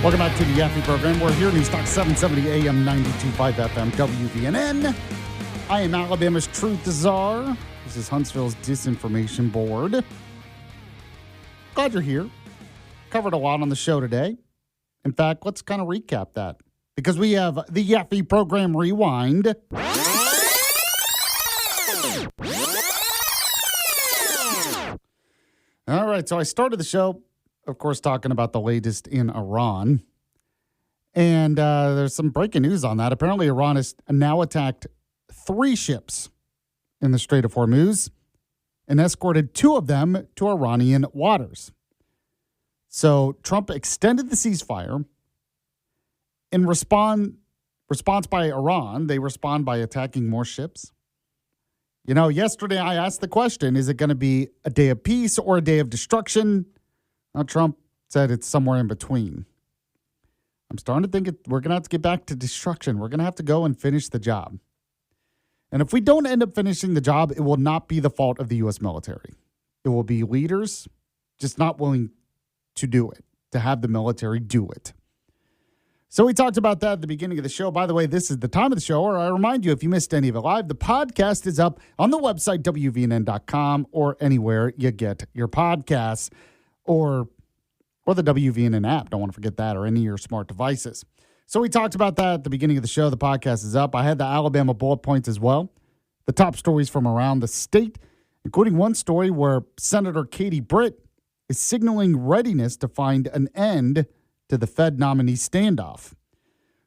Welcome back to the Yaffee program. We're here in Stock 770 AM 92.5 FM WVNN. I am Alabama's Truth Czar. This is Huntsville's Disinformation Board. Glad you're here. Covered a lot on the show today. In fact, let's kind of recap that because we have the Yaffee program rewind. All right, so I started the show, of course, talking about the latest in Iran. And there's some breaking news on that. Apparently, Iran has now attacked 3 ships in the Strait of Hormuz and escorted 2 of them to Iranian waters. So Trump extended the ceasefire. In response by Iran, they respond by attacking more ships. You know, yesterday I asked the question, is it going to be a day of peace or a day of destruction? Now, Trump said it's somewhere in between. I'm starting to think we're going to have to get back to destruction. We're going to have to go and finish the job. And if we don't end up finishing the job, it will not be the fault of the U.S. military. It will be leaders just not willing to do it, to have the military do it. So we talked about that at the beginning of the show. By the way, this is the time of the show where I remind you, if you missed any of it live, the podcast is up on the website, WVNN.com, or anywhere you get your podcasts, or the WVNN app. Don't want to forget that, or any of your smart devices. So we talked about that at the beginning of the show. The podcast is up. I had the Alabama bullet points as well. The top stories from around the state, including one story where Senator Katie Britt is signaling readiness to find an end to the Fed nominee standoff.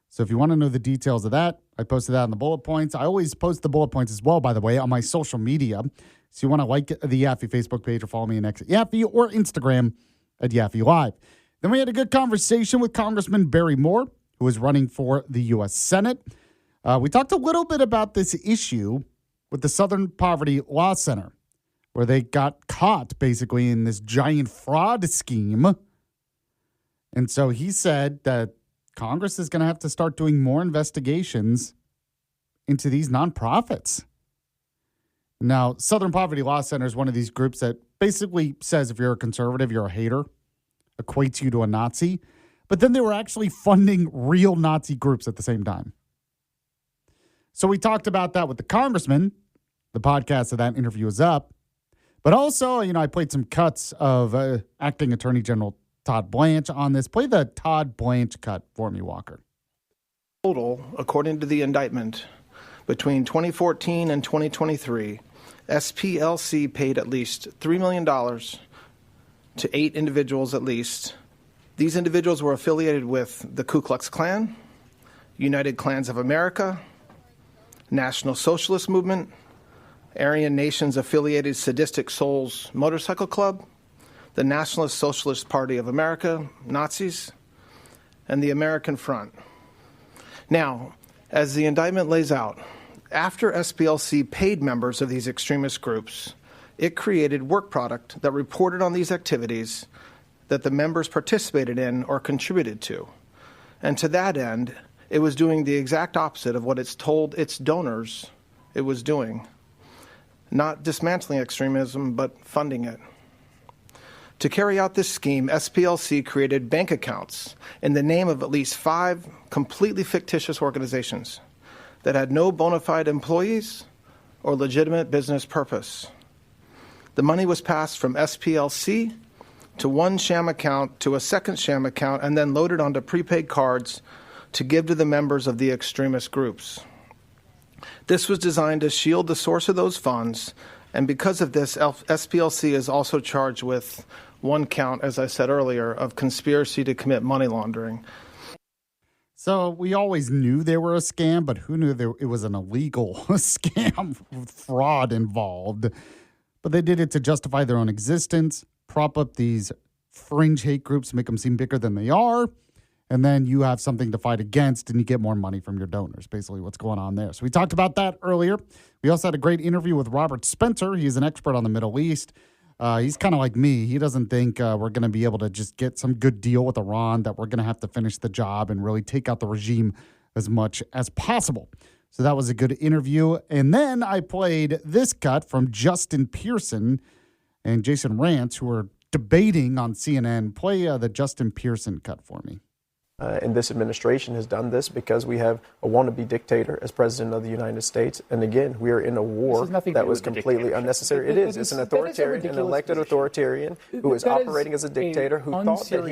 So if you want to know the details of that, I posted that on the bullet points. I always post the bullet points as well, by the way, on my social media. So you want to like the Yaffee Facebook page or follow me on X at Yaffee or Instagram at Yaffee Live. Then we had a good conversation with Congressman Barry Moore, who is running for the U.S. Senate. We talked a little bit about this issue with the Southern Poverty Law Center, where they got caught basically in this giant fraud scheme. And so he said that Congress is going to have to start doing more investigations into these nonprofits. Now, Southern Poverty Law Center is one of these groups that basically says if you're a conservative, you're a hater, equates you to a Nazi. But then they were actually funding real Nazi groups at the same time. So we talked about that with the congressman. The podcast of that interview is up. But also, I played some cuts of Acting Attorney General Todd Blanche on this. Play the Todd Blanche cut for me, Walker. Total, according to the indictment, between 2014 and 2023, SPLC paid at least $3 million to 8 individuals at least. These individuals were affiliated with the Ku Klux Klan, United Klans of America, National Socialist Movement, Aryan Nations affiliated Sadistic Souls Motorcycle Club, the Nationalist Socialist Party of America, Nazis, and the American Front. Now, as the indictment lays out, after SPLC paid members of these extremist groups, it created work product that reported on these activities that the members participated in or contributed to. And to that end, it was doing the exact opposite of what it's told its donors it was doing. Not dismantling extremism, but funding it. To carry out this scheme, SPLC created bank accounts in the name of at least 5 completely fictitious organizations that had no bona fide employees or legitimate business purpose. The money was passed from SPLC to one sham account to a second sham account and then loaded onto prepaid cards to give to the members of the extremist groups. This was designed to shield the source of those funds, and because of this, SPLC is also charged with one count, as I said earlier, of conspiracy to commit money laundering. So we always knew they were a scam, but who knew it was an illegal scam with fraud involved? But they did it to justify their own existence, prop up these fringe hate groups, make them seem bigger than they are, and then you have something to fight against and you get more money from your donors, basically what's going on there. So we talked about that earlier. We also had a great interview with Robert Spencer. He's an expert on the Middle East. He's kind of like me. He doesn't think we're going to be able to just get some good deal with Iran, that we're going to have to finish the job and really take out the regime as much as possible. So that was a good interview. And then I played this cut from Justin Pearson and Jason Rantz, who are debating on CNN. Play the Justin Pearson cut for me. And this administration has done this because we have a wannabe dictator as president of the United States. And again, we are in a war that was completely unnecessary. It is. It's an authoritarian, an elected authoritarian who is operating as a dictator who thought that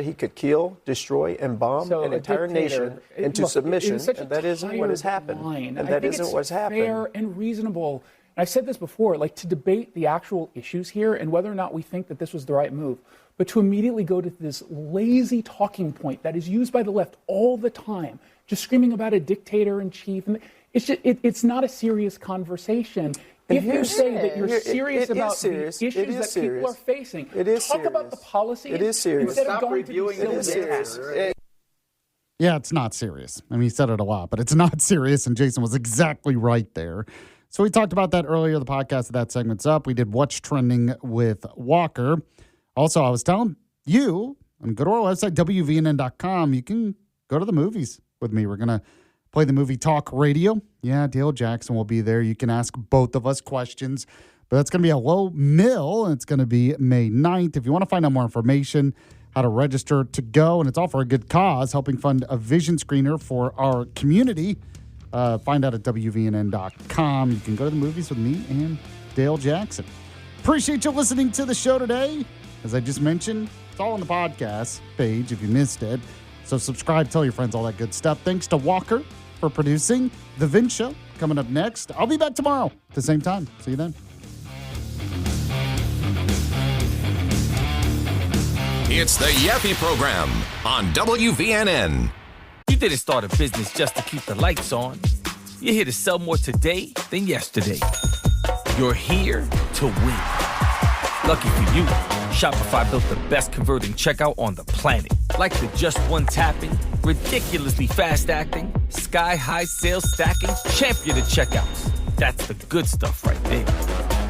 he could kill, destroy, and bomb an entire nation into submission. And that isn't what has happened. And that isn't what's happened. Fair and reasonable. And I've said this before, like, to debate the actual issues here and whether or not we think that this was the right move, but to immediately go to this lazy talking point that is used by the left all the time, just screaming about a dictator in chief. And it's not a serious conversation. If you say that you're serious about the issues that people are facing, talk about the policies instead of going to these silly attacks. Yeah, it's not serious. I mean, he said it a lot, but it's not serious, and Jason was exactly right there. So we talked about that earlier. The podcast of that segment's up. We did What's Trending with Walker. Also, I was telling you, and go to our website, WVNN.com. You can go to the movies with me. We're going to play the movie Talk Radio. Yeah, Dale Jackson will be there. You can ask both of us questions. But that's going to be a low mill, and it's going to be May 9th. If you want to find out more information, how to register to go, and it's all for a good cause, helping fund a vision screener for our community. Find out at WVNN.com. You can go to the movies with me and Dale Jackson. Appreciate you listening to the show today. As I just mentioned, it's all on the podcast page if you missed it. So subscribe, tell your friends, all that good stuff. Thanks to Walker for producing. The Vince Show coming up next. I'll be back tomorrow at the same time. See you then. It's the Yaffee Program on WVNN. You didn't start a business just to keep the lights on. You're here to sell more today than yesterday. You're here to win. Lucky for you, Shopify built the best converting checkout on the planet. Like the just one tapping, ridiculously fast acting, sky-high sales stacking, champion of checkouts. That's the good stuff right there.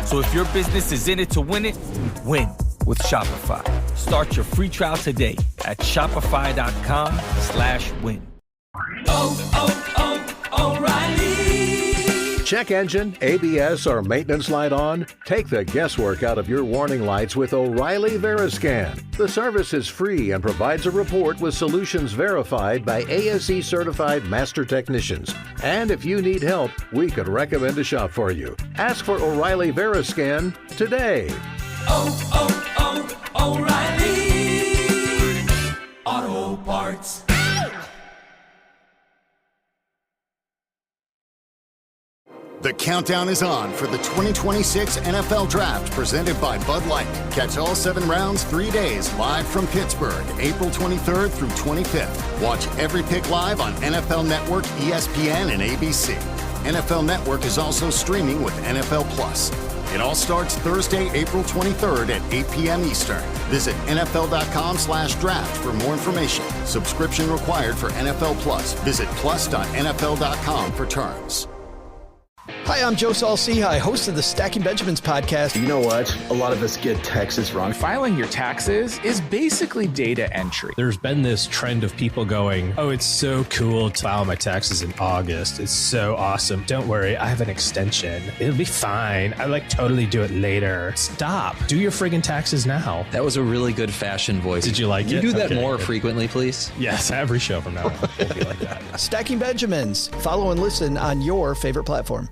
So if your business is in it to win it, win with Shopify. Start your free trial today at shopify.com/win. O'Reilly. Check engine, ABS, or maintenance light on? Take the guesswork out of your warning lights with O'Reilly Veriscan. The service is free and provides a report with solutions verified by ASE certified master technicians. And if you need help, we could recommend a shop for you. Ask for O'Reilly Veriscan today. O'Reilly Auto Parts. The countdown is on for the 2026 NFL Draft presented by Bud Light. Catch all 7 rounds 3 days live from Pittsburgh, April 23rd through 25th. Watch every pick live on NFL Network, ESPN, and ABC. NFL Network is also streaming with NFL Plus. It all starts Thursday, April 23rd at 8 p.m. Eastern. Visit NFL.com/draft for more information. Subscription required for NFL Plus. Visit plus.nfl.com for terms. Hi, I'm Joe Saul-Sehy, host of the Stacking Benjamins podcast. You know what? A lot of us get taxes wrong. Filing your taxes is basically data entry. There's been this trend of people going, oh, it's so cool to file my taxes in August. It's so awesome. Don't worry, I have an extension. It'll be fine. I totally do it later. Stop. Do your friggin' taxes now. That was a really good fashion voice. Did you like it? You do that more frequently, please? Yes, every show from now on. We'll be like that. Stacking Benjamins. Follow and listen on your favorite platform.